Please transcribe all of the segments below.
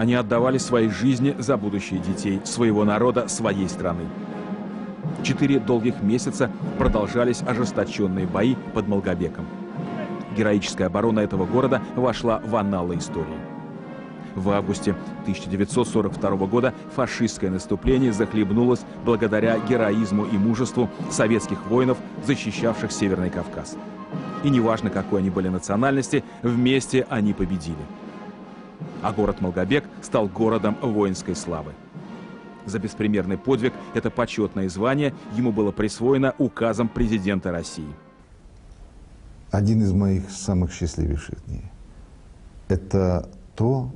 Они отдавали свои жизни за будущее детей, своего народа, своей страны. 4 долгих месяца продолжались ожесточенные бои под Малгобеком. Героическая оборона этого города вошла в анналы истории. В августе 1942 года фашистское наступление захлебнулось благодаря героизму и мужеству советских воинов, защищавших Северный Кавказ. И неважно, какой они были национальности, вместе они победили. А город Малгобек стал городом воинской славы. За беспримерный подвиг это почетное звание ему было присвоено указом президента России. Один из моих самых счастливейших дней – это то,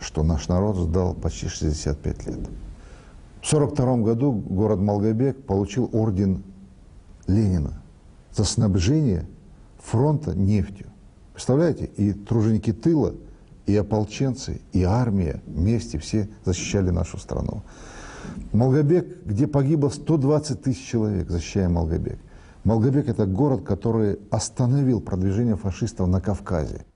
что наш народ ждал почти 65 лет. В 1942 году город Малгобек получил орден Ленина за снабжение фронта нефтью. Представляете? И труженики тыла, и ополченцы, и армия вместе все защищали нашу страну. Малгобек, где погибло 120 тысяч человек, защищая Малгобек. Малгобек – это город, который остановил продвижение фашистов на Кавказе.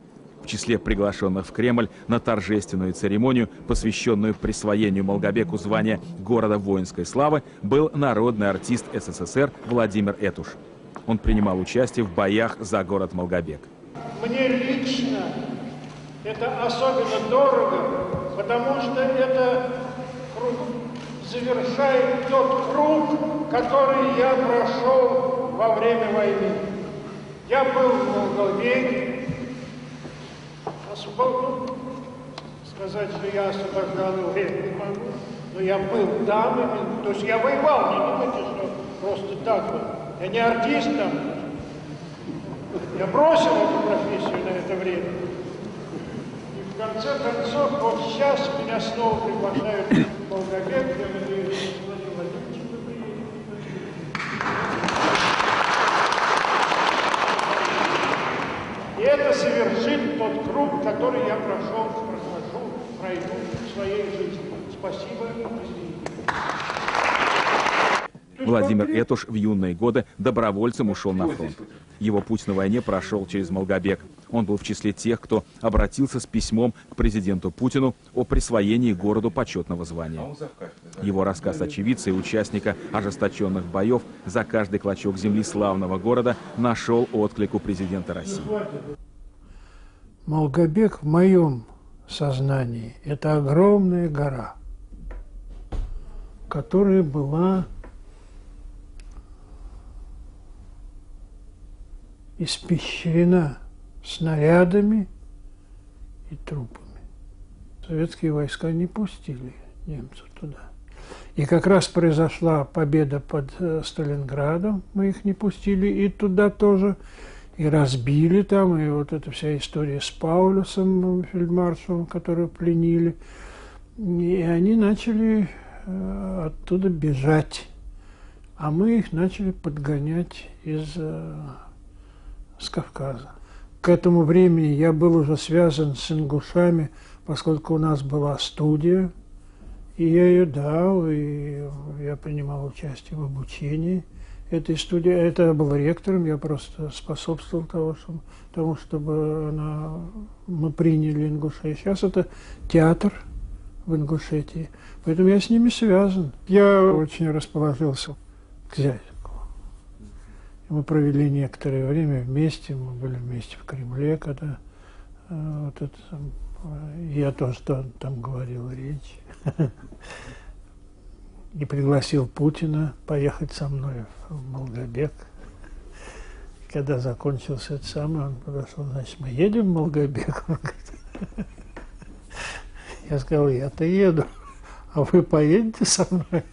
В числе приглашенных в Кремль на торжественную церемонию, посвященную присвоению Малгобеку звания города воинской славы, был народный артист СССР Владимир Этуш. Он принимал участие в боях за город Малгобек. Мне лично это особенно дорого, потому что это завершает тот круг, который я прошел во время войны. Я был в Малгобеке. Сказать, что я освобождал время не могу, но я был там именно. То есть я воевал, не думайте, что просто так был. Я не артист там. Я бросил эту профессию на это время. И в конце концов, вот сейчас меня снова приглашают в Малгобек. Я надеюсь, что Владимир Владимирович приедет. И это совершит тот круг, который я пройду в своей жизни. Спасибо, президент. Владимир Этуш в юные годы добровольцем ушел на фронт. Его путь на войне прошел через Малгобек. Он был в числе тех, кто обратился с письмом к президенту Путину о присвоении городу почетного звания. Его рассказ очевидца и участника ожесточенных боев за каждый клочок земли славного города нашел отклик у президента России. Малгобек в моем сознании – это огромная гора, которая была испещрена снарядами и трупами. Советские войска не пустили немцев туда. И как раз произошла победа под Сталинградом, мы их не пустили, и туда тоже, и разбили там, и вот эта вся история с Паулюсом, фельдмаршалом, которого пленили. И они начали оттуда бежать, а мы их начали подгонять с Кавказа. К этому времени я был уже связан с ингушами, поскольку у нас была студия, и я ее дал, и я принимал участие в обучении этой студии. Это был ректором, я просто способствовал тому, чтобы мы приняли ингушей. Сейчас это театр в Ингушетии, поэтому я с ними связан. Я очень расположился к Зязикову. Мы провели некоторое время вместе, мы были вместе в Кремле, когда я тоже там говорил речь. И пригласил Путина поехать со мной в Малгобек. Когда закончился это самое, он подошел, значит, мы едем в Малгобек? Я сказал, я-то еду, а вы поедете со мной?